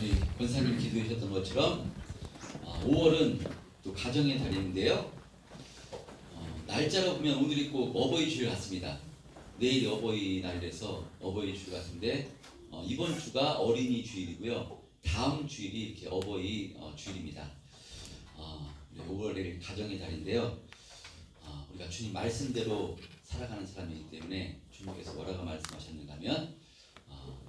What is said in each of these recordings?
우리 권사님 기도해 주셨던 것처럼 5월은 또 가정의 달인데요. 날짜로 보면 오늘이 꼭 어버이주일 같습니다. 내일이 어버이날이라서 어버이주일 같은데 이번 주가 어린이 주일이고요. 다음 주일이 이렇게 어버이 주일입니다. 5월의 가정의 달인데요. 우리가 주님 말씀대로 살아가는 사람이기 때문에 주님께서 뭐라고 말씀하셨는가 하면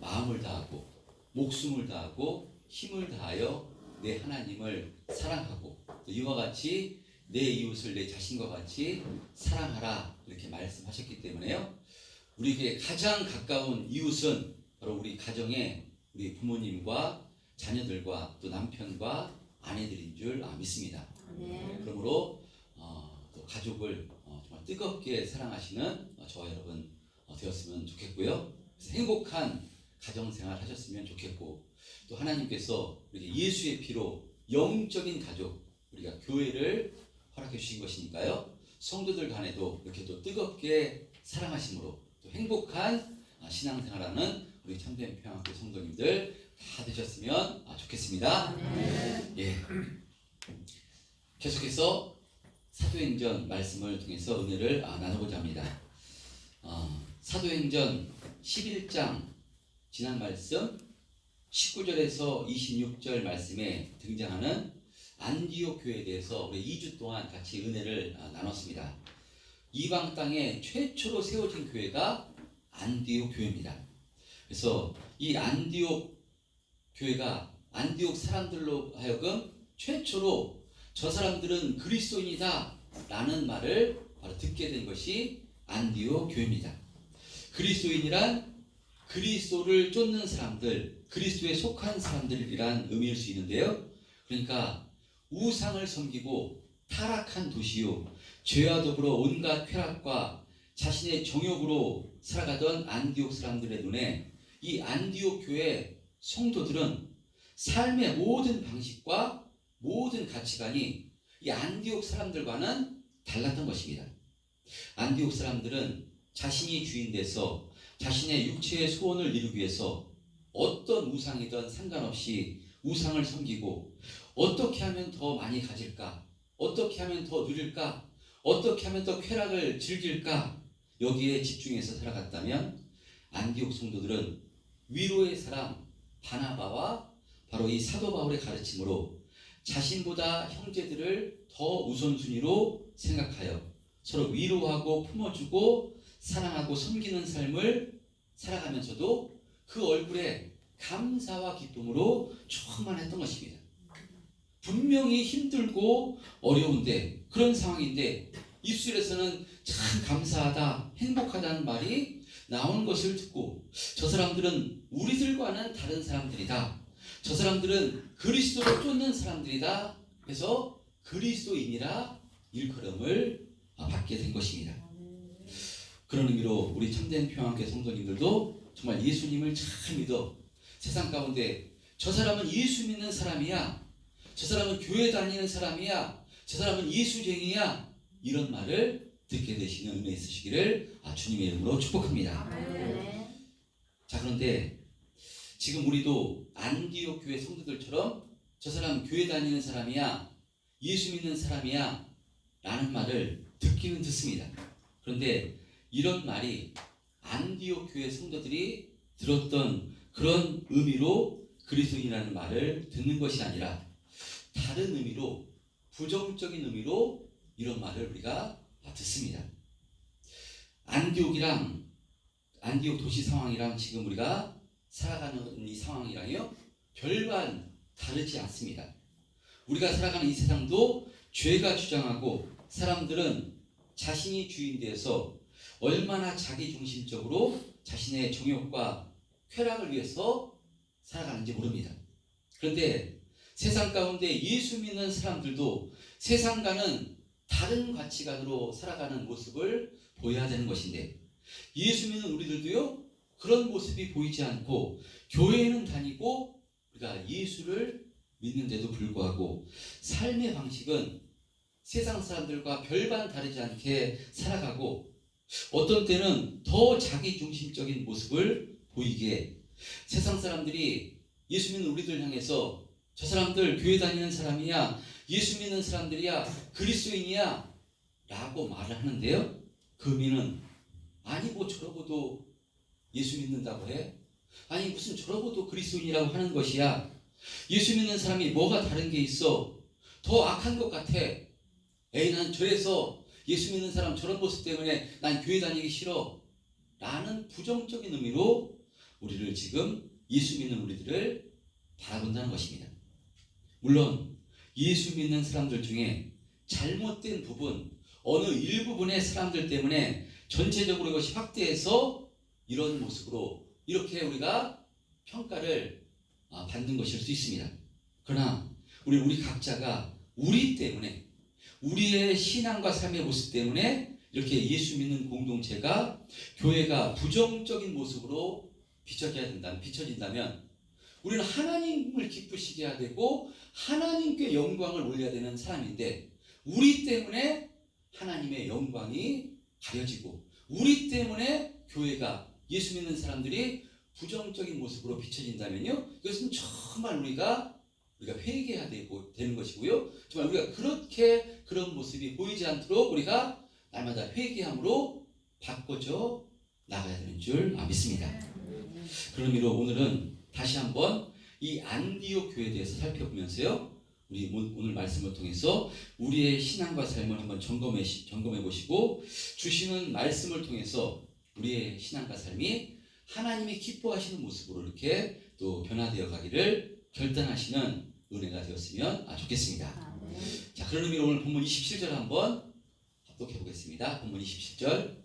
마음을 다하고 목숨을 다하고 힘을 다하여 내 하나님을 사랑하고 또 이와 같이 내 이웃을 내 자신과 같이 사랑하라 이렇게 말씀하셨기 때문에요. 우리에게 가장 가까운 이웃은 바로 우리 가정의 우리 부모님과 자녀들과 또 남편과 아내들인 줄 믿습니다. 네. 그러므로 또 가족을 정말 뜨겁게 사랑하시는 저와 여러분 되었으면 좋겠고요. 그래서 행복한 가정생활 하셨으면 좋겠고 또 하나님께서 우리 예수의 피로 영적인 가족 우리가 교회를 허락해 주신 것이니까요. 성도들 간에도 이렇게 또 뜨겁게 사랑하심으로 또 행복한 신앙생활하는 우리 참된 평안교회 성도님들 다 되셨으면 좋겠습니다. 네. 예. 계속해서 사도행전 말씀을 통해서 은혜를 나누고자 합니다. 사도행전 11장 지난 말씀 19절에서 26절 말씀에 등장하는 안디옥 교회에 대해서 우리 2주 동안 같이 은혜를 나눴습니다. 이방 땅에 최초로 세워진 교회가 안디옥 교회입니다. 그래서 이 안디옥 교회가 안디옥 사람들로 하여금 최초로 저 사람들은 그리스도인이다 라는 말을 바로 듣게 된 것이 안디옥 교회입니다. 그리스도인이란 그리스도를 쫓는 사람들, 그리스도에 속한 사람들이란 의미일 수 있는데요. 그러니까 우상을 섬기고 타락한 도시요 죄와 더불어 온갖 쾌락과 자신의 정욕으로 살아가던 안디옥 사람들의 눈에 이 안디옥 교회 성도들은 삶의 모든 방식과 모든 가치관이 이 안디옥 사람들과는 달랐던 것입니다. 안디옥 사람들은 자신이 주인 돼서 자신의 육체의 소원을 이루기 위해서 어떤 우상이든 상관없이 우상을 섬기고 어떻게 하면 더 많이 가질까? 어떻게 하면 더 누릴까? 어떻게 하면 더 쾌락을 즐길까? 여기에 집중해서 살아갔다면 안디옥 성도들은 위로의 사람 바나바와 바로 이 사도 바울의 가르침으로 자신보다 형제들을 더 우선순위로 생각하여 서로 위로하고 품어주고 사랑하고 섬기는 삶을 살아가면서도 그 얼굴에 감사와 기쁨으로 충만했던 것입니다. 분명히 힘들고 어려운데 그런 상황인데 입술에서는 참 감사하다, 행복하다는 말이 나오는 것을 듣고 저 사람들은 우리들과는 다른 사람들이다. 저 사람들은 그리스도를 쫓는 사람들이다. 그래서 그리스도인이라 일컬음을 받게 된 것입니다. 그런 의미로 우리 참된 평안교회 성도님들도 정말 예수님을 잘 믿어 세상 가운데 저 사람은 예수 믿는 사람이야, 저 사람은 교회 다니는 사람이야, 저 사람은 예수쟁이야 이런 말을 듣게 되시는 은혜 있으시기를 주님의 이름으로 축복합니다. 네. 자, 그런데 지금 우리도 안디옥 교회 성도들처럼 저 사람 교회 다니는 사람이야, 예수 믿는 사람이야 라는 말을 듣기는 듣습니다. 그런데 이런 말이 안디옥 교회 성도들이 들었던 그런 의미로 그리스도인이라는 말을 듣는 것이 아니라 다른 의미로 부정적인 의미로 이런 말을 우리가 듣습니다. 안디옥 도시 상황이랑 지금 우리가 살아가는 이 상황이랑요 별반 다르지 않습니다. 우리가 살아가는 이 세상도 죄가 주장하고 사람들은 자신이 주인 돼서 얼마나 자기중심적으로 자신의 정욕과 쾌락을 위해서 살아가는지 모릅니다. 그런데 세상 가운데 예수 믿는 사람들도 세상과는 다른 가치관으로 살아가는 모습을 보여야 되는 것인데 예수 믿는 우리들도요 그런 모습이 보이지 않고 교회에는 다니고 우리가 예수를 믿는데도 불구하고 삶의 방식은 세상 사람들과 별반 다르지 않게 살아가고 어떤 때는 더 자기중심적인 모습을 보이게 세상 사람들이 예수 믿는 우리들 향해서 저 사람들 교회 다니는 사람이야, 예수 믿는 사람들이야, 그리스도인이야 라고 말을 하는데요, 그 의미는 아니 뭐 저러고도 예수 믿는다고 해? 아니 무슨 저러고도 그리스도인이라고 하는 것이야? 예수 믿는 사람이 뭐가 다른 게 있어? 더 악한 것 같아. 에이 난 저래서 예수 믿는 사람 저런 모습 때문에 난 교회 다니기 싫어 라는 부정적인 의미로 우리를 지금 예수 믿는 우리들을 바라본다는 것입니다. 물론 예수 믿는 사람들 중에 잘못된 부분, 어느 일부분의 사람들 때문에 전체적으로 이것이 확대해서 이런 모습으로 이렇게 우리가 평가를 받는 것일 수 있습니다. 그러나 우리 각자가 우리 때문에, 우리의 신앙과 삶의 모습 때문에 이렇게 예수 믿는 공동체가, 교회가 부정적인 모습으로 비춰진다면 우리는 하나님을 기쁘시게 해야 되고 하나님께 영광을 올려야 되는 사람인데, 우리 때문에 하나님의 영광이 가려지고 우리 때문에 교회가, 예수 믿는 사람들이 부정적인 모습으로 비춰진다면요, 이것은 정말 우리가 회개해야 되는 것이고요, 정말 우리가 그런 모습이 보이지 않도록 우리가 날마다 회개함으로 바꿔져 나가야 되는 줄 믿습니다. 그런 의미로 오늘은 다시 한번 이 안디옥 교회에 대해서 살펴보면서요, 우리 오늘 말씀을 통해서 우리의 신앙과 삶을 한번 점검해 보시고, 주시는 말씀을 통해서 우리의 신앙과 삶이 하나님이 기뻐하시는 모습으로 이렇게 또 변화되어 가기를 결단하시는 은혜가 되었으면 좋겠습니다. 자, 그런 의미로 오늘 본문 27절 한번 합독해 보겠습니다. 본문 27절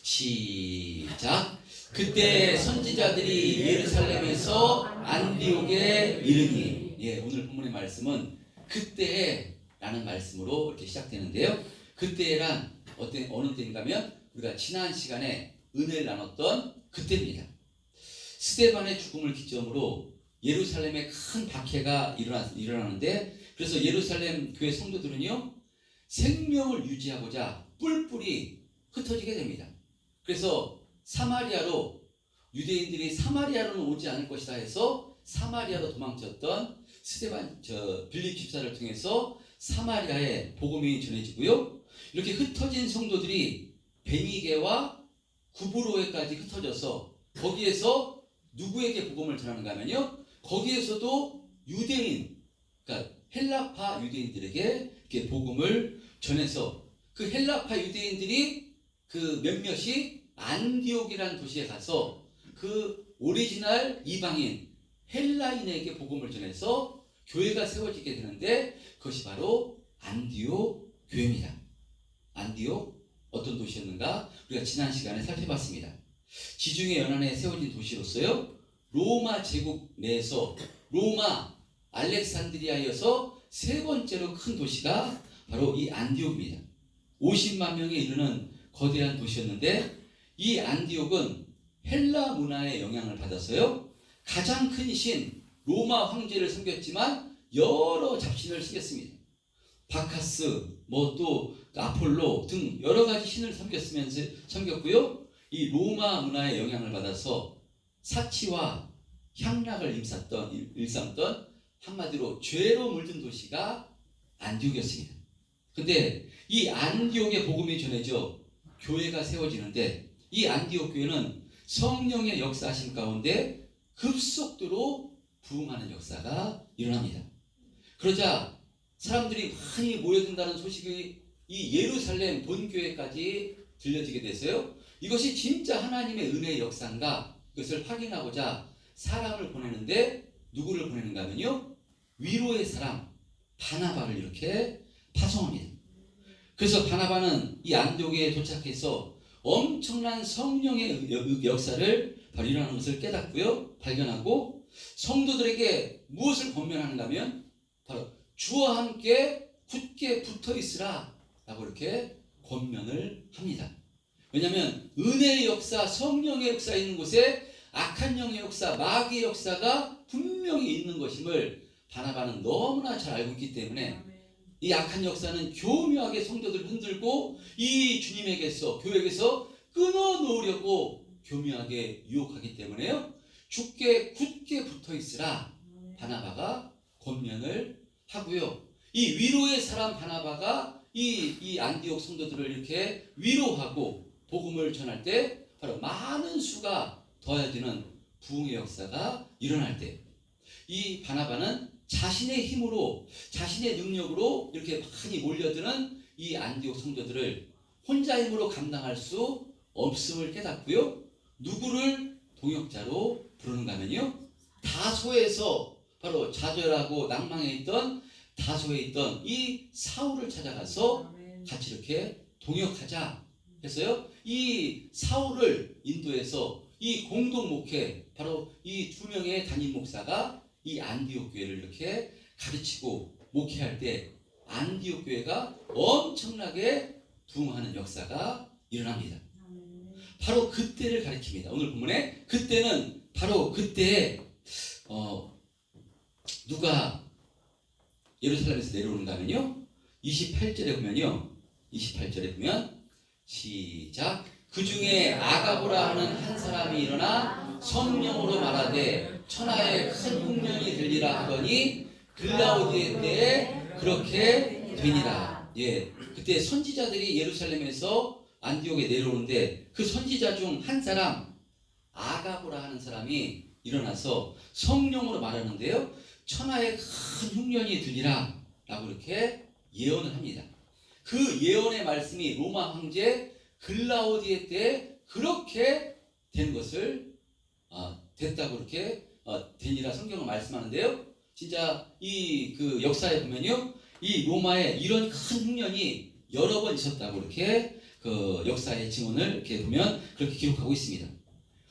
시작. 그때 선지자들이 예루살렘에서 안디옥에 이르니. 오늘 본문의 말씀은 그때라는 말씀으로 이렇게 시작되는데요, 그때란 어느 때인가면 우리가 지난 시간에 은혜를 나눴던 그때입니다. 스데반의 죽음을 기점으로 예루살렘에 큰 박해가 일어나는데, 그래서 예루살렘 교회 성도들은요, 생명을 유지하고자 뿔뿔이 흩어지게 됩니다. 그래서 유대인들이 사마리아로는 오지 않을 것이다 해서 사마리아로 도망쳤던 빌립 집사를 통해서 사마리아에 복음이 전해지고요, 이렇게 흩어진 성도들이 베니게와 구브로에까지 흩어져서 거기에서 누구에게 복음을 전하는가 하면요, 거기에서도 유대인, 그러니까 헬라파 유대인들에게 이렇게 복음을 전해서 그 헬라파 유대인들이 그 몇몇이 안디옥이라는 도시에 가서 그 오리지널 이방인 헬라인에게 복음을 전해서 교회가 세워지게 되는데, 그것이 바로 안디옥 교회입니다. 안디옥 어떤 도시였는가 우리가 지난 시간에 살펴봤습니다. 지중해 연안에 세워진 도시로서요, 로마 제국 내에서 로마 알렉산드리아에서 세 번째로 큰 도시가 바로 이 안디옥입니다. 50만 명에 이르는 거대한 도시였는데, 이 안디옥은 헬라 문화의 영향을 받아서요, 가장 큰 신 로마 황제를 섬겼지만 여러 잡신을 섬겼습니다. 바카스, 또 아폴로 등 여러 가지 신을 섬겼고요, 이 로마 문화의 영향을 받아서 사치와 향락을 일삼던 한마디로 죄로 물든 도시가 안디옥이었습니다. 근데 이 안디옥의 복음이 전해져 교회가 세워지는데, 이 안디옥 교회는 성령의 역사하심 가운데 급속도로 부흥하는 역사가 일어납니다. 그러자 사람들이 많이 모여든다는 소식이 이 예루살렘 본교회까지 들려지게 돼서요, 이것이 진짜 하나님의 은혜의 역사인가, 이것을 확인하고자 사람을 보내는데, 누구를 보내는가 하면요, 위로의 사람 바나바를 이렇게 파송합니다. 그래서 바나바는 이 안디옥에 도착해서 엄청난 성령의 역사를 바로 일어나는 것을 깨닫고요, 발견하고 성도들에게 무엇을 권면하는가 하면 바로 주와 함께 굳게 붙어 있으라 라고 이렇게 권면을 합니다. 왜냐하면 은혜의 역사, 성령의 역사 있는 곳에 악한 영의 역사, 마귀의 역사가 분명히 있는 것임을 바나바는 너무나 잘 알고 있기 때문에, 이 악한 역사는 교묘하게 성도들을 흔들고 이 주님에게서, 교회에게서 끊어놓으려고 교묘하게 유혹하기 때문에요, 주께 굳게 붙어 있으라 바나바가 권면을 하고요. 이 위로의 사람 바나바가 이 안디옥 성도들을 이렇게 위로하고 복음을 전할 때 바로 많은 수가 더해지는 부흥의 역사가 일어날 때 이 바나바는 자신의 힘으로 자신의 능력으로 이렇게 많이 몰려드는 이 안디옥 성도들을 혼자 힘으로 감당할 수 없음을 깨닫고요. 누구를 동역자로 부르는가 하면요. 다소에서 바로 좌절하고 낭망해 있던 다소에 있던 이 사울을 찾아가서 같이 이렇게 동역하자 했어요. 이 사울을 인도해서 이 공동 목회 바로 이 두 명의 담임 목사가 이 안디옥 교회를 이렇게 가르치고 목회할 때 안디옥 교회가 엄청나게 부흥하는 역사가 일어납니다. 바로 그때를 가리킵니다. 오늘 본문에 그때는 바로 그때에 누가 예루살렘에서 내려오는가 하면요. 28절에 보면 시작. 그 중에 아가보라 하는 한 사람이 일어나 성령으로 말하되 천하에 큰 흉년이 들리라 하더니 글라우디에 때에 그렇게 되니라. 예, 그때 선지자들이 예루살렘에서 안디옥에 내려오는데 그 선지자 중 한 사람 아가보라 하는 사람이 일어나서 성령으로 말하는데요. 천하에 큰 흉년이 들리라 라고 이렇게 예언을 합니다. 그 예언의 말씀이 로마 황제 글라우디에 때에 그렇게 된 것을 됐다고 이렇게 되니라 성경은 말씀하는데요. 진짜 이 그 역사에 보면요. 이 로마에 이런 큰 흉년이 여러 번 있었다고 이렇게 그 역사의 증언을 이렇게 보면 그렇게 기록하고 있습니다.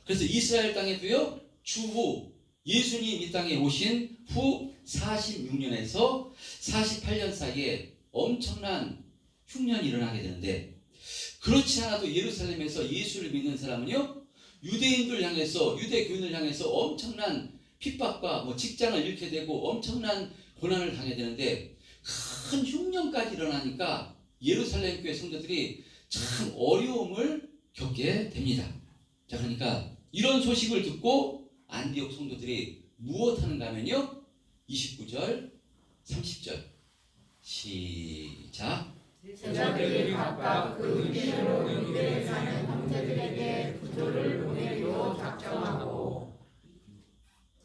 그래서 이스라엘 땅에도요. 추후 예수님 이 땅에 오신 후 46년에서 48년 사이에 엄청난 흉년이 일어나게 되는데 그렇지 않아도 예루살렘에서 예수를 믿는 사람은요. 유대인들 향해서 유대교인을 향해서 엄청난 핍박과 직장을 잃게 되고 엄청난 고난을 당해야 되는데 큰 흉년까지 일어나니까 예루살렘 교회 성도들이 참 어려움을 겪게 됩니다. 자, 그러니까 이런 소식을 듣고 안디옥 성도들이 무엇하는가 하면요. 29절, 30절 시작. 제자들이 각각 그 이름으로 유대에 사는 형제들에게 부조를 보내기로 작정하고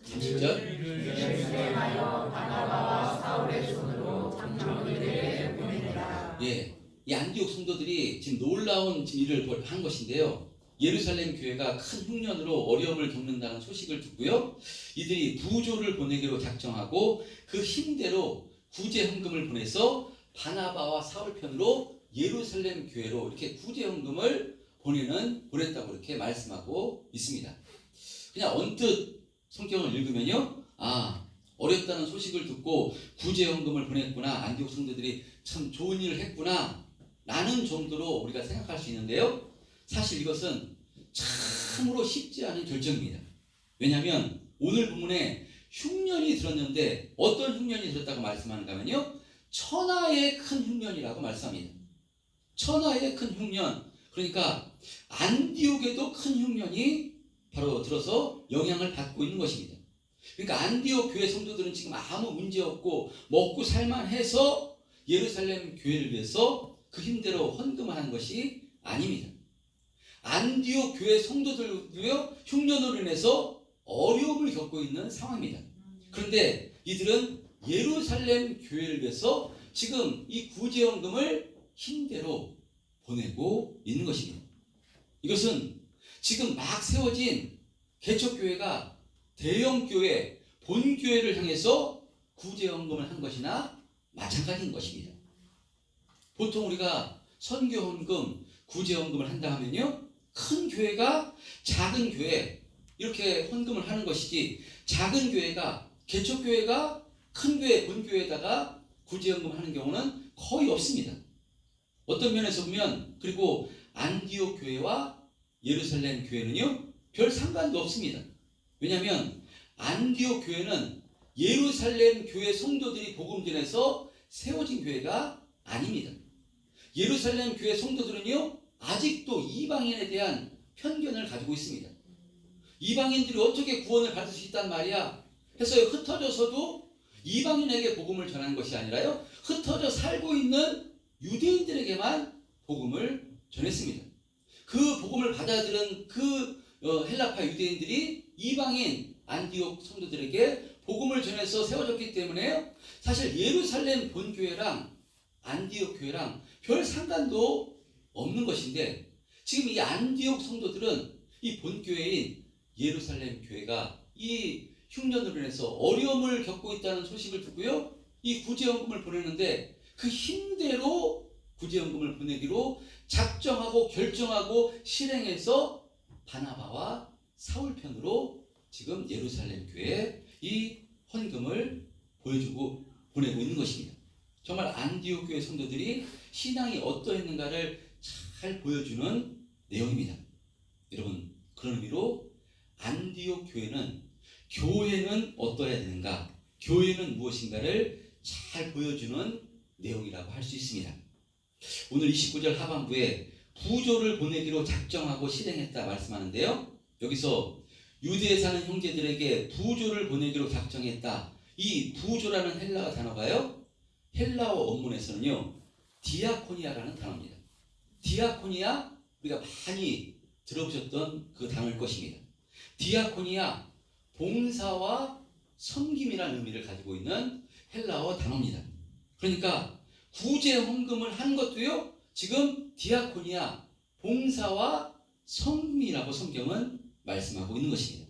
30절 예루살렘하여 바나바와 사울의 손으로 장로들에게 보내니라. 예, 이 안디옥 성도들이 지금 놀라운 일을 한 것인데요. 예루살렘 교회가 큰 흉년으로 어려움을 겪는다는 소식을 듣고요. 이들이 부조를 보내기로 작정하고 그 힘대로 구제 헌금을 보내서 바나바와 사울 편으로 예루살렘 교회로 이렇게 구제 헌금을 보냈다고 이렇게 말씀하고 있습니다. 그냥 언뜻 성경을 읽으면요. 어렵다는 소식을 듣고 구제 헌금을 보냈구나. 안디옥 성도들이 참 좋은 일을 했구나. 라는 정도로 우리가 생각할 수 있는데요. 사실 이것은 참으로 쉽지 않은 결정입니다. 왜냐하면 오늘 본문에 흉년이 들었는데 어떤 흉년이 들었다고 말씀하는가 하면요. 천하의 큰 흉년이라고 말씀합니다. 천하의 큰 흉년. 그러니까 안디옥에도 큰 흉년이 바로 들어서 영향을 받고 있는 것입니다. 그러니까 안디옥 교회 성도들은 지금 아무 문제 없고 먹고 살만해서 예루살렘 교회를 위해서 그 힘대로 헌금하는 것이 아닙니다. 안디옥 교회 성도들도요 흉년으로 인해서 어려움을 겪고 있는 상황입니다. 그런데 이들은 예루살렘 교회를 위해서 지금 이 구제헌금을 힘대로 보내고 있는 것입니다. 이것은 지금 막 세워진 개척교회가 대형교회, 본교회를 향해서 구제헌금을 한 것이나 마찬가지인 것입니다. 보통 우리가 선교헌금, 구제헌금을 한다 하면요. 큰 교회가 작은 교회 이렇게 헌금을 하는 것이지 작은 교회가 개척교회가 큰 교회, 본교회에다가 구제헌금을 하는 경우는 거의 없습니다. 어떤 면에서 보면 그리고 안디옥 교회와 예루살렘 교회는요. 별 상관도 없습니다. 왜냐하면 안디옥 교회는 예루살렘 교회 성도들이 복음 전해서 세워진 교회가 아닙니다. 예루살렘 교회 성도들은요. 아직도 이방인에 대한 편견을 가지고 있습니다. 이방인들이 어떻게 구원을 받을 수 있단 말이야? 해서 흩어져서도 이방인에게 복음을 전하는 것이 아니라요, 흩어져 살고 있는 유대인들에게만 복음을 전했습니다. 그 복음을 받아들은 그 헬라파 유대인들이 이방인 안디옥 성도들에게 복음을 전해서 세워졌기 때문에 사실 예루살렘 본교회랑 안디옥 교회랑 별 상관도 없는 것인데, 지금 이 안디옥 성도들은 이 본교회인 예루살렘 교회가 이 흉년으로 인해서 어려움을 겪고 있다는 소식을 듣고요, 이 구제연금을 보내는데 그 힘대로 구제연금을 보내기로 작정하고 결정하고 실행해서 바나바와 사울 편으로 지금 예루살렘 교회에 이 헌금을 보여주고 보내고 있는 것입니다. 정말 안디옥 교회 성도들이 신앙이 어떠했는가를 잘 보여주는 내용입니다. 여러분, 그런 의미로 안디옥 교회는 어떠해야 되는가, 교회는 무엇인가를 잘 보여주는 내용이라고 할 수 있습니다. 오늘 29절 하반부에 부조를 보내기로 작정하고 실행했다 말씀하는데요, 여기서 유대에 사는 형제들에게 부조를 보내기로 작정했다. 이 부조라는 헬라어 단어가요, 헬라어 원문에서는요 디아코니아라는 단어입니다. 디아코니아, 우리가 많이 들어보셨던 그 단어일 것입니다. 디아코니아, 봉사와 섬김이라는 의미를 가지고 있는 헬라어 단어입니다. 그러니까 구제 헌금을 한 것도요, 지금 디아코니아, 봉사와 섬김이라고 성경은 말씀하고 있는 것입니다.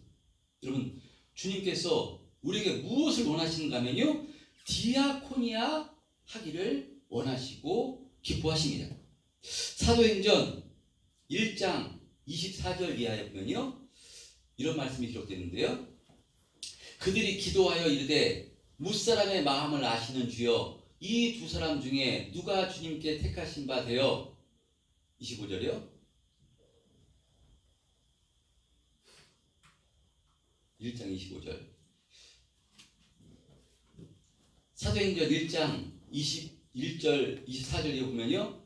여러분, 주님께서 우리에게 무엇을 원하시는가 하면요, 디아코니아 하기를 원하시고 기뻐하십니다. 사도행전 1장 24절 이하에 보면요, 이런 말씀이 기록되어 있는데요, 그들이 기도하여 이르되 무사람의 마음을 아시는 주여, 이 두 사람 중에 누가 주님께 택하신 바 되어, 25절이요, 1장 25절, 사도행전 1장 21절 24절에 보면요,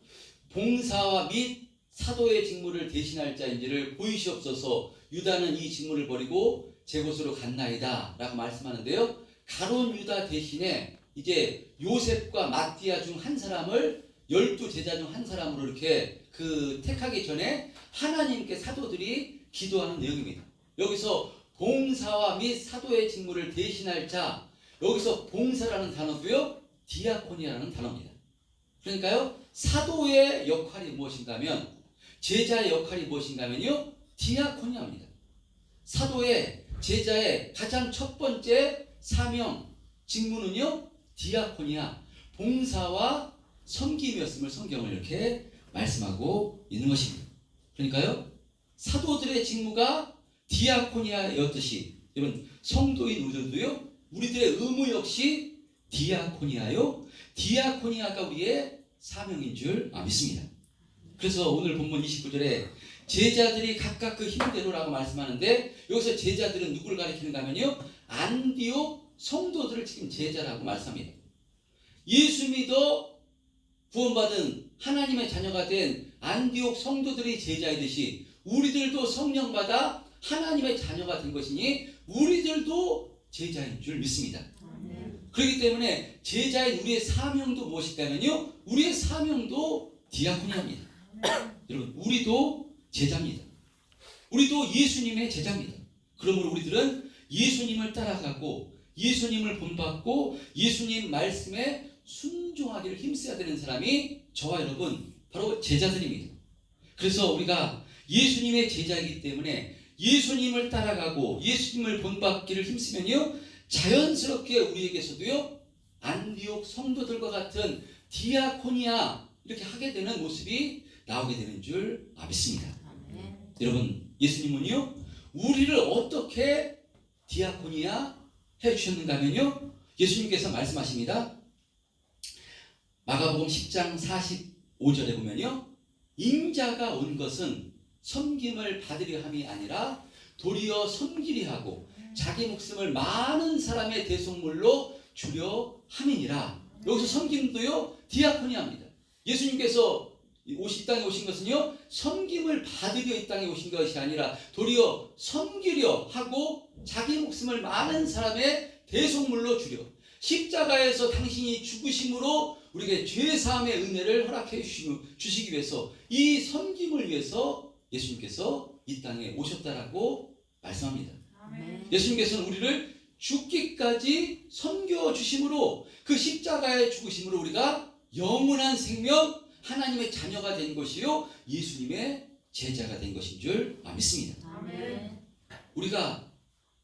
봉사와 및 사도의 직무를 대신할 자인지를 보이시옵소서. 유다는 이 직무를 버리고 제 곳으로 갔나이다 라고 말씀하는데요, 가룟 유다 대신에 이제 요셉과 마띠아 중 한 사람을 12제자 중 한 사람으로 이렇게 택하기 전에 하나님께 사도들이 기도하는 내용입니다. 여기서 봉사와 및 사도의 직무를 대신할 자, 여기서 봉사라는 단어도요 디아코니아라는 단어입니다. 그러니까요, 사도의 역할이 무엇인가 하면, 제자의 역할이 무엇인가 하면요, 디아코니아입니다. 사도의, 제자의 가장 첫 번째 사명, 직무는요 디아코니아, 봉사와 섬김이었음을 성경을 이렇게 말씀하고 있는 것입니다. 그러니까요, 사도들의 직무가 디아코니아였듯이, 여러분 성도인 우리들도요, 우리들의 의무 역시 디아코니아요, 디아코니아가 우리의 사명인 줄 믿습니다. 그래서 오늘 본문 29절에 제자들이 각각 그 힘대로라고 말씀하는데, 여기서 제자들은 누구를 가리키는가 하면요, 안디옥 성도들을 지금 제자라고 말씀합니다. 예수 믿어 구원받은 하나님의 자녀가 된 안디옥 성도들이 제자이듯이 우리들도 성령 받아 하나님의 자녀가 된 것이니 우리들도 제자인 줄 믿습니다. 그렇기 때문에 제자인 우리의 사명도 무엇일까면요, 우리의 사명도 디아코니아입니다. 여러분, 우리도 제자입니다. 우리도 예수님의 제자입니다. 그러므로 우리들은 예수님을 따라가고 예수님을 본받고 예수님 말씀에 순종하기를 힘써야 되는 사람이 저와 여러분 바로 제자들입니다. 그래서 우리가 예수님의 제자이기 때문에 예수님을 따라가고 예수님을 본받기를 힘쓰면요, 자연스럽게 우리에게서도요 안디옥 성도들과 같은 디아코니아 이렇게 하게 되는 모습이 나오게 되는 줄 믿습니다. 여러분, 예수님은요 우리를 어떻게 디아코니아 해주셨는가 하면요, 예수님께서 말씀하십니다. 마가복음 10장 45절에 보면요, 인자가 온 것은 섬김을 받으려 함이 아니라 도리어 섬기려 하고 자기 목숨을 많은 사람의 대속물로 주려 함이니라. 여기서 섬김도요 디아코니아입니다. 예수님께서 이 땅에 오신 것은요 섬김을 받으려 이 땅에 오신 것이 아니라 도리어 섬기려 하고 자기 목숨을 많은 사람의 대속물로 주려 십자가에서 당신이 죽으심으로 우리에게 죄사함의 은혜를 허락해 주시기 위해서 이 섬김을 위해서 예수님께서 이 땅에 오셨다라고 말씀합니다. 아멘. 예수님께서는 우리를 죽기까지 섬겨주심으로 그 십자가의 죽으심으로 우리가 영원한 생명 하나님의 자녀가 된 것이요 예수님의 제자가 된 것인 줄 믿습니다. 아멘. 우리가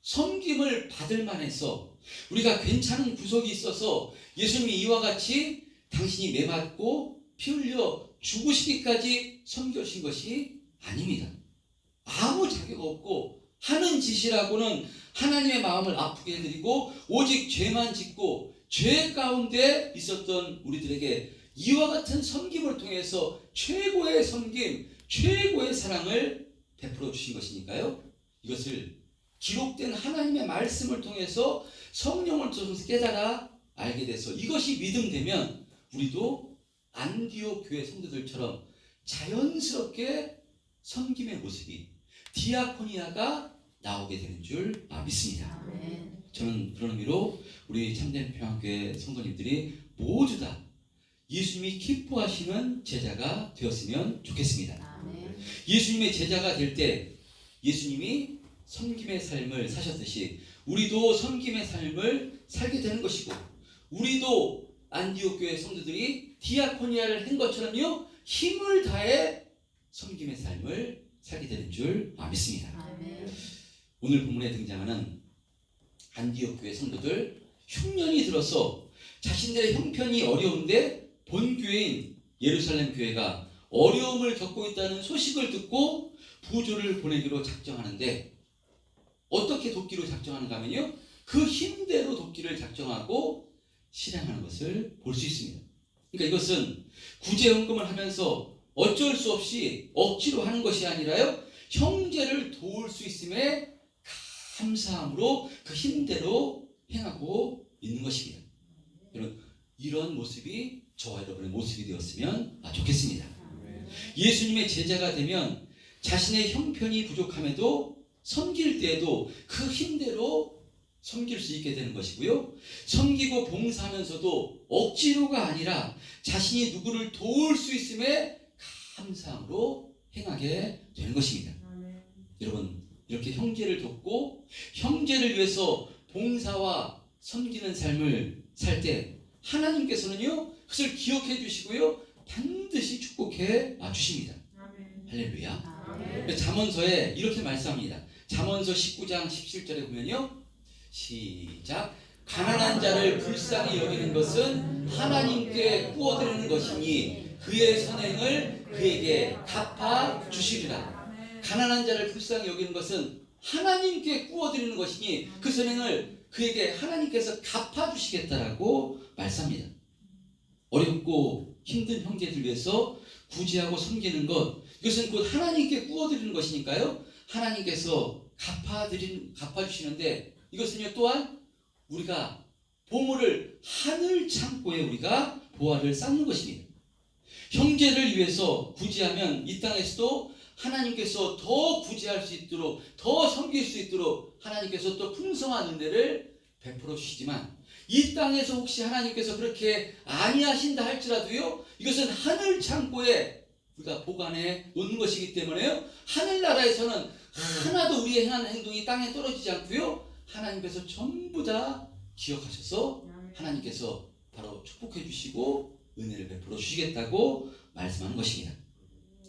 섬김을 받을 만해서 우리가 괜찮은 구석이 있어서 예수님이 이와 같이 당신이 매맞고 피 흘려 죽으시기까지 섬겨주신 것이 아닙니다. 아무 자격 없고 하는 짓이라고는 하나님의 마음을 아프게 해드리고 오직 죄만 짓고 죄 가운데 있었던 우리들에게 이와 같은 섬김을 통해서 최고의 섬김, 최고의 사랑을 베풀어 주신 것이니까요. 이것을 기록된 하나님의 말씀을 통해서 성령을 통해서 깨달아 알게 돼서 이것이 믿음되면 우리도 안디옥 교회 성도들처럼 자연스럽게 섬김의 모습이 디아코니아가 나오게 되는 줄 믿습니다. 아멘. 저는 그런 의미로 우리 참된 평안교회 성도님들이 모두 다 예수님이 기뻐하시는 제자가 되었으면 좋겠습니다. 아멘. 예수님의 제자가 될 때 예수님이 섬김의 삶을 사셨듯이 우리도 섬김의 삶을 살게 되는 것이고 우리도 안디옥 교회 성도들이 디아코니아를 한 것처럼요 힘을 다해 섬김의 삶을 살게 되는 줄 믿습니다. 아멘. 오늘 본문에 등장하는 안디옥 교회 성도들 흉년이 들어서 자신들의 형편이 어려운데 본교회인 예루살렘 교회가 어려움을 겪고 있다는 소식을 듣고 부조를 보내기로 작정하는데 어떻게 돕기로 작정하는가 하면요 그 힘대로 돕기를 작정하고 실행하는 것을 볼 수 있습니다. 그러니까 이것은 구제헌금을 하면서 어쩔 수 없이 억지로 하는 것이 아니라요 형제를 도울 수 있음에 감사함으로 그 힘대로 행하고 있는 것입니다. 여러분 이런 모습이 저와 여러분의 모습이 되었으면 좋겠습니다. 예수님의 제자가 되면 자신의 형편이 부족함에도 섬길 때에도 그 힘대로 섬길 수 있게 되는 것이고요. 섬기고 봉사하면서도 억지로가 아니라 자신이 누구를 도울 수 있음에 감사함으로 행하게 되는 것입니다. 여러분 이렇게 형제를 돕고 형제를 위해서 봉사와 섬기는 삶을 살 때 하나님께서는요 그것을 기억해 주시고요 반드시 축복해 주십니다. 할렐루야. 아멘. 잠언서에 이렇게 말씀합니다. 잠언서 19장 17절에 보면요 시작 가난한 자를 불쌍히 여기는 것은 하나님께 꾸어드리는 것이니 그의 선행을 그에게 갚아 주시리라. 가난한 자를 불쌍히 여기는 것은 하나님께 꾸어드리는 것이니 그 선행을 그에게 하나님께서 갚아주시겠다라고 말씀합니다. 어렵고 힘든 형제들 위해서 구제하고 섬기는 것 이것은 곧 하나님께 꾸어드리는 것이니까요 하나님께서 갚아주시는데 이것은요 또한 우리가 보물을 하늘 창고에 우리가 보화를 쌓는 것입니다. 형제를 위해서 구제하면 이 땅에서도 하나님께서 더 구제할 수 있도록 더 섬길 수 있도록 하나님께서 또 풍성한 은혜를 베풀어 주시지만 이 땅에서 혹시 하나님께서 그렇게 아니하신다 할지라도요 이것은 하늘 창고에 우리가 보관해 놓는 것이기 때문에요 하늘나라에서는 하나도 우리의 행하는 행동이 땅에 떨어지지 않고요 하나님께서 전부 다 기억하셔서 하나님께서 바로 축복해 주시고 은혜를 베풀어 주시겠다고 말씀하는 것입니다.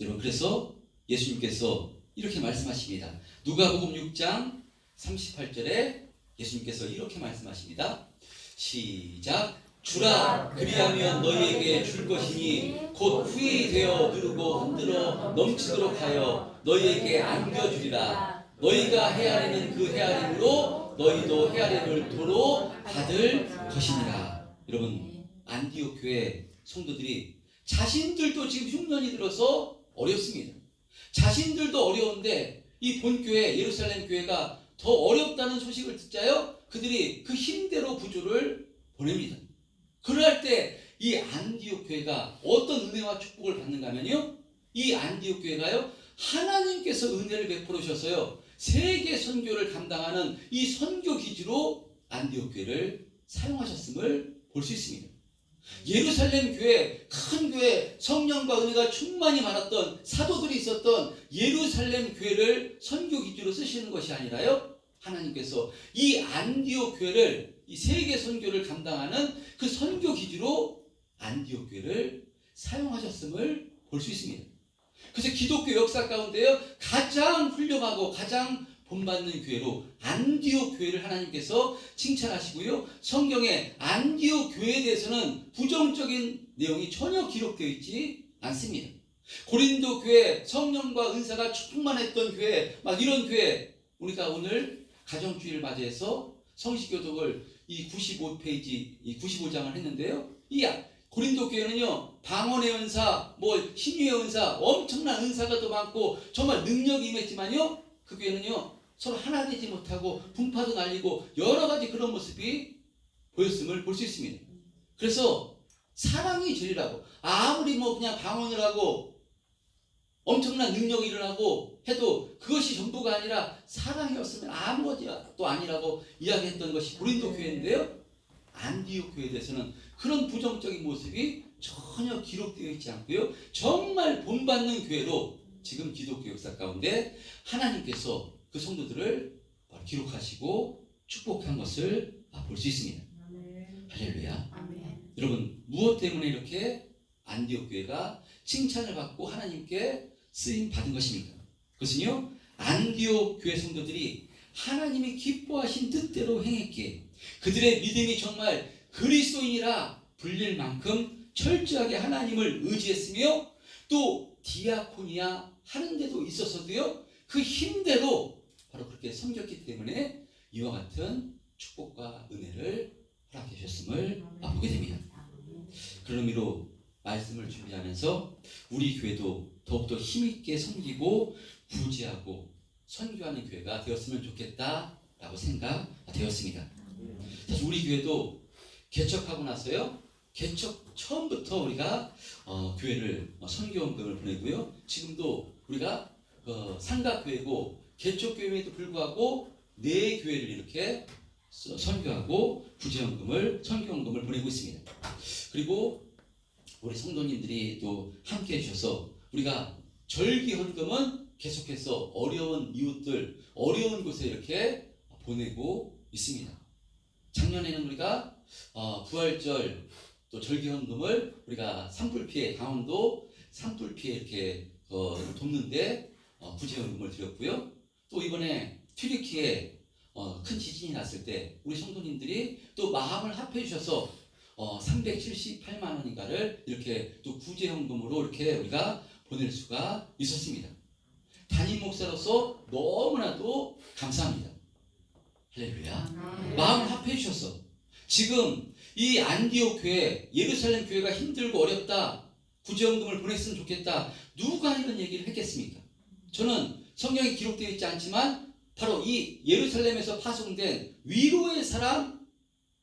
여러분 그래서 예수님께서 이렇게 말씀하십니다. 누가복음 6장 38절에 예수님께서 이렇게 말씀하십니다. 시작 주라 그리하면 너희에게 줄 것이니 곧 후이 되어 누르고 흔들어 넘치도록 하여 너희에게 안겨주리라. 너희가 헤아리는 그 헤아림으로 너희도 헤아림을 도로 받을 것이니라. 여러분 안디옥 교회 성도들이 자신들도 지금 흉년이 들어서 어렵습니다. 자신들도 어려운데 이 본교회 예루살렘 교회가 더 어렵다는 소식을 듣자요 그들이 그 힘대로 부조를 보냅니다. 그럴 때 이 안디옥 교회가 어떤 은혜와 축복을 받는가 하면요 이 안디옥 교회가요, 하나님께서 은혜를 베풀어 주셔서요, 세계 선교를 감당하는 이 선교 기지로 안디옥 교회를 사용하셨음을 볼 수 있습니다. 예루살렘 교회, 큰 교회, 성령과 은혜가 충만히 많았던 사도들이 있었던 예루살렘 교회를 선교 기지로 쓰시는 것이 아니라요, 하나님께서 이 안디옥 교회를, 이 세계 선교를 감당하는 그 선교 기지로 안디옥 교회를 사용하셨음을 볼 수 있습니다. 그래서 기독교 역사 가운데요, 가장 훌륭하고 가장 본받는 교회로 안디옥 교회를 하나님께서 칭찬하시고요, 성경에 안디옥 교회에 대해서는 부정적인 내용이 전혀 기록되어 있지 않습니다. 고린도 교회, 성령과 은사가 충만했던 교회, 막 이런 교회, 우리가 오늘 가정주의를 맞이해서 성식교독을 이 95페이지, 이 95장을 했는데요, 이 고린도 교회는요, 방언의 은사, 신유의 은사, 엄청난 은사가 더 많고 정말 능력이 임했지만요, 그 교회는요, 서로 하나 되지 못하고 분파도 날리고 여러 가지 그런 모습이 보였음을 볼 수 있습니다. 그래서 사랑이 진리라고, 아무리 그냥 방언을 하고 엄청난 능력이 일어나고 해도 그것이 전부가 아니라 사랑이었으면 아무것도 아니라고 이야기했던 것이 고린도 교회인데요, 안디옥 교회에 대해서는 그런 부정적인 모습이 전혀 기록되어 있지 않고요, 정말 본받는 교회로 지금 기독교 역사 가운데 하나님께서 그 성도들을 기록하시고 축복한 것을 볼 수 있습니다. 할렐루야. 아멘. 여러분, 무엇 때문에 이렇게 안디옥 교회가 칭찬을 받고 하나님께 쓰임 받은 것입니까? 그것은요, 안디옥 교회 성도들이 하나님이 기뻐하신 뜻대로 행했기에 그들의 믿음이 정말 그리스도인이라 불릴 만큼 철저하게 하나님을 의지했으며, 또 디아코니아 하는 데도 있어서도요, 그 힘대로 바로 그렇게 섬겼기 때문에 이와 같은 축복과 은혜를 허락해 주셨음을 보게 됩니다. 그런 의미로 말씀을 준비하면서 우리 교회도 더욱더 힘있게 섬기고 부지하고 선교하는 교회가 되었으면 좋겠다라고 생각되었습니다. 사실 우리 교회도 개척하고 나서요, 개척 처음부터 우리가 교회를 선교원금을 보내고요, 지금도 우리가 상가교회고 개척교회에도 불구하고 네 교회를 이렇게 선교하고 선교원금을 보내고 있습니다. 그리고 우리 성도님들이 또 함께 해주셔서 우리가 절기헌금은 계속해서 어려운 이웃들, 어려운 곳에 이렇게 보내고 있습니다. 작년에는 우리가 부활절 또 절기헌금을 우리가 산불피해, 강원도 산불피해 이렇게 돕는데 구제헌금을 드렸고요. 또 이번에 튀르키에 큰 지진이 났을 때 우리 성도님들이 또 마음을 합해 주셔서 378만 원인가를 이렇게 또 구제헌금으로 이렇게 우리가 보낼 수가 있었습니다. 담임 목사로서 너무나도 감사합니다. 할렐루야. 마음을 합해 주셔서 지금 이 안디옥 교회, 예루살렘 교회가 힘들고 어렵다, 구제헌금을 보냈으면 좋겠다, 누가 이런 얘기를 했겠습니까? 저는 성경에 기록되어 있지 않지만 바로 이 예루살렘에서 파송된 위로의 사람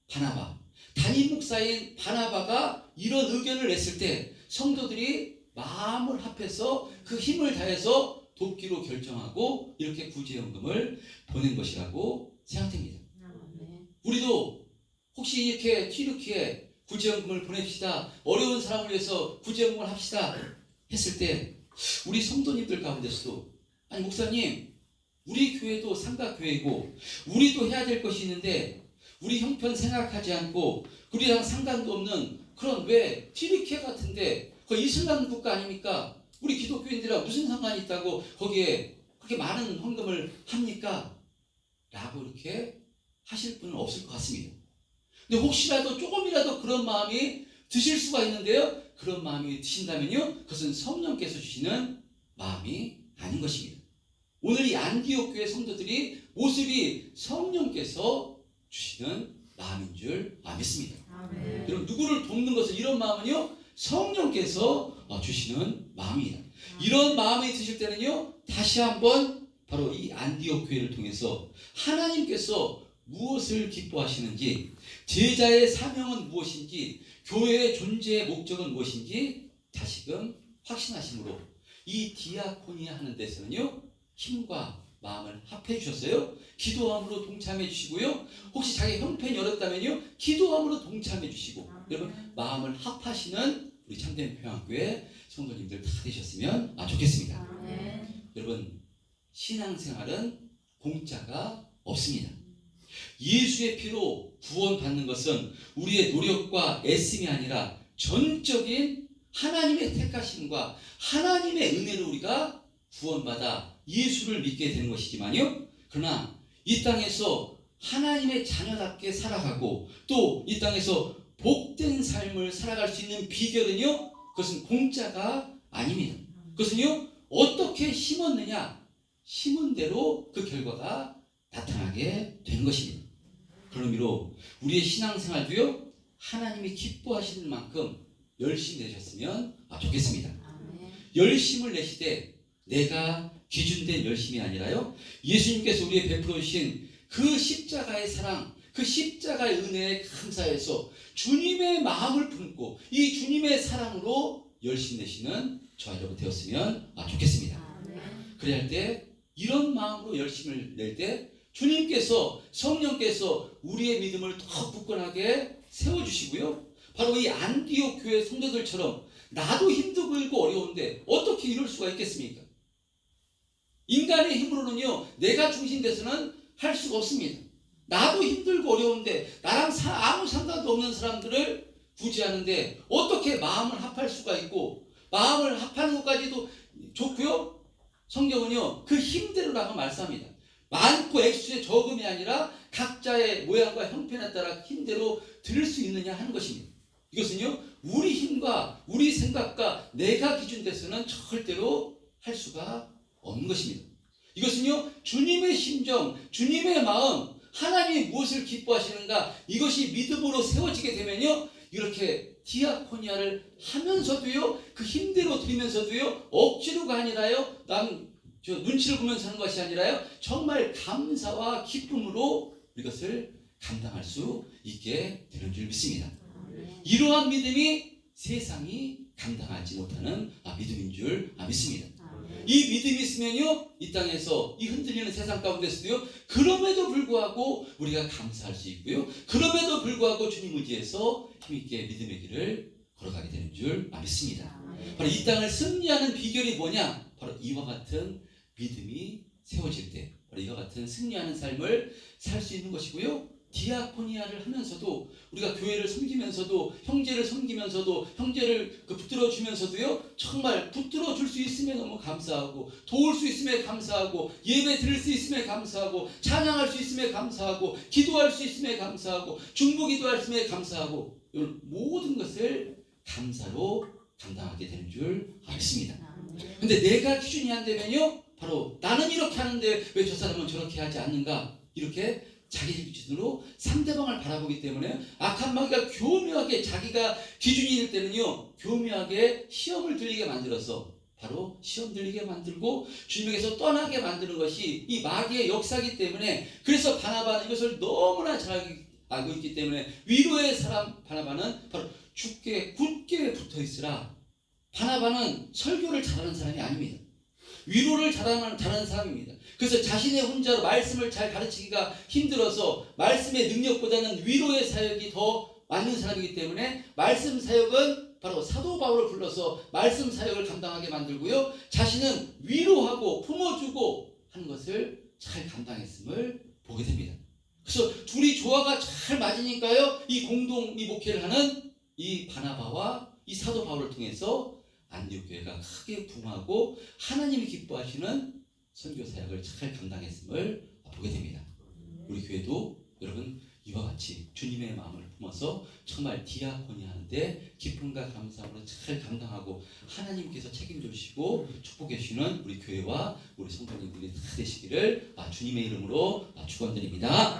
바나바, 담임 목사인 바나바가 이런 의견을 냈을 때 성도들이 마음을 합해서 그 힘을 다해서 돕기로 결정하고 이렇게 구제헌금을 보낸 것이라고 생각됩니다. 우리도 혹시 이렇게 튀르키에 구제헌금을 보냅시다, 어려운 사람을 위해서 구제헌금을 합시다 했을 때 우리 성도님들 가운데서도, 아니 목사님, 우리 교회도 상가교회이고 우리도 해야 될 것이 있는데 우리 형편 생각하지 않고 우리랑 상관도 없는 그런, 왜 튀르키예 같은데 그 이슬람 국가 아닙니까? 우리 기독교인들이랑 무슨 상관이 있다고 거기에 그렇게 많은 헌금을 합니까? 라고 이렇게 하실 분은 없을 것 같습니다. 근데 혹시라도 조금이라도 그런 마음이 드실 수가 있는데요, 그런 마음이 드신다면요, 그것은 성령께서 주시는 마음이 아닌 것입니다. 오늘 이 안디옥 교회 성도들이 모습이 성령께서 주시는 마음인 줄 믿습니다. 여러분, 누구를 돕는 것은 이런 마음은요, 성령께서 주시는 마음이다. 이런 마음이 드실 때는요, 다시 한번 바로 이 안디옥 교회를 통해서 하나님께서 무엇을 기뻐하시는지, 제자의 사명은 무엇인지, 교회의 존재의 목적은 무엇인지 다시금 확신하심으로 이 디아코니아 하는 데서는요 힘과 마음을 합해 주셨어요. 기도함으로 동참해 주시고요. 혹시 자기 형편이 어렵다면요 기도함으로 동참해 주시고 여러분 마음을 합하시는 우리 참된 평화교회 성도님들 다 되셨으면 좋겠습니다. 여러분 신앙생활은 공짜가 없습니다. 예수의 피로 구원받는 것은 우리의 노력과 애씀이 아니라 전적인 하나님의 택하심과 하나님의 은혜로 우리가 구원받아 예수를 믿게 되는 것이지만요. 그러나 이 땅에서 하나님의 자녀답게 살아가고 또 이 땅에서 복된 삶을 살아갈 수 있는 비결은요. 그것은 공짜가 아닙니다. 그것은요. 어떻게 심었느냐 심은 대로 그 결과가 나타나게 되는 것입니다. 그런 의미로 우리의 신앙생활도요. 하나님이 기뻐하시는 만큼 열심히 내셨으면 좋겠습니다. 열심을 내시되 내가 기준된 열심이 아니라요. 예수님께서 우리의 베풀어 주신 그 십자가의 사랑, 그 십자가의 은혜에 감사해서 주님의 마음을 품고 이 주님의 사랑으로 열심히 내시는 저와 여러분 되었으면 좋겠습니다. 그래야 할 때 이런 마음으로 열심을 낼 때 주님께서 성령께서 우리의 믿음을 더 굳건하게 세워주시고요. 바로 이 안디옥 교회 성도들처럼 나도 힘들고 어려운데 어떻게 이럴 수가 있겠습니까? 인간의 힘으로는요 내가 중심돼서는 할 수가 없습니다. 나도 힘들고 어려운데 나랑 아무 상관도 없는 사람들을 구제하는데 어떻게 마음을 합할 수가 있고 마음을 합하는 것까지도 좋고요. 성경은요 그 힘대로라고 말씀합니다. 많고 액수의 적음이 아니라 각자의 모양과 형편에 따라 힘대로 들을 수 있느냐 하는 것입니다. 이것은요 우리 힘과 우리 생각과 내가 기준돼서는 절대로 할 수가 없는 것입니다. 이것은요 주님의 심정, 주님의 마음, 하나님이 무엇을 기뻐하시는가 이것이 믿음으로 세워지게 되면요 이렇게 디아코니아를 하면서도요 그 힘대로 드리면서도요 억지로가 아니라요 저 눈치를 보면서 하는 것이 아니라요 정말 감사와 기쁨으로 이것을 감당할 수 있게 되는 줄 믿습니다. 이러한 믿음이 세상이 감당하지 못하는 믿음인 줄 믿습니다. 이 믿음이 있으면요 이 땅에서 이 흔들리는 세상 가운데서도요 그럼에도 불구하고 우리가 감사할 수 있고요 그럼에도 불구하고 주님 의지해서 힘있게 믿음의 길을 걸어가게 되는 줄 믿습니다. 바로 이 땅을 승리하는 비결이 뭐냐? 바로 이와 같은 믿음이 세워질 때 바로 이와 같은 승리하는 삶을 살 수 있는 것이고요. 디아코니아를 하면서도 우리가 교회를 섬기면서도 형제를 섬기면서도 형제를 붙들어 주면서도요 정말 붙들어 줄 수 있음에 너무 감사하고 도울 수 있음에 감사하고 예배 드릴 수 있음에 감사하고 찬양할 수 있음에 감사하고 기도할 수 있음에 감사하고 중보기도할 수 있음에 감사하고 이런 모든 것을 감사로 감당하게 되는 줄 믿습니다. 근데 내가 기준이 안 되면요 바로 나는 이렇게 하는데 왜 저 사람은 저렇게 하지 않는가 이렇게 자기 기준으로 상대방을 바라보기 때문에 악한 마귀가 교묘하게 자기가 기준일 때는요 교묘하게 시험을 들리게 만들어서 바로 시험 들리게 만들고 주님에게서 떠나게 만드는 것이 이 마귀의 역사이기 때문에 그래서 바나바는 이것을 너무나 잘 알고 있기 때문에 위로의 사람 바나바는 바로 죽게 굳게 붙어 있으라. 바나바는 설교를 잘하는 사람이 아닙니다. 위로를 잘하는 사람입니다. 그래서 자신의 혼자로 말씀을 잘 가르치기가 힘들어서 말씀의 능력보다는 위로의 사역이 더 맞는 사람이기 때문에 말씀 사역은 바로 사도 바울을 불러서 말씀 사역을 감당하게 만들고요. 자신은 위로하고 품어주고 하는 것을 잘 감당했음을 보게 됩니다. 그래서 둘이 조화가 잘 맞으니까요. 이 목회를 하는 이 바나바와 이 사도 바울을 통해서 안디옥 교회가 크게 부흥하고 하나님이 기뻐하시는 선교 사역을 잘 감당했음을 보게 됩니다. 우리 교회도 여러분 이와 같이 주님의 마음을 품어서 정말 디아코니 하는데 기쁨과 감사함으로 잘 감당하고 하나님께서 책임져 주시고 축복해 주시는 우리 교회와 우리 성도님들이 다 되시기를 주님의 이름으로 축원드립니다.